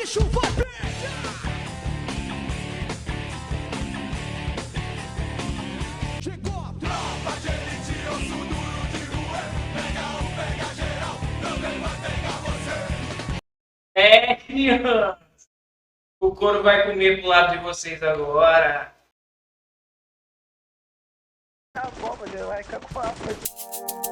bicho vai pegar. Chegou a tropa de elite, osso duro de rua. Pega um, pega geral, também vai pegar você. Criança. O couro vai comer pro lado de vocês agora. Tá bom, mas vai ficar com a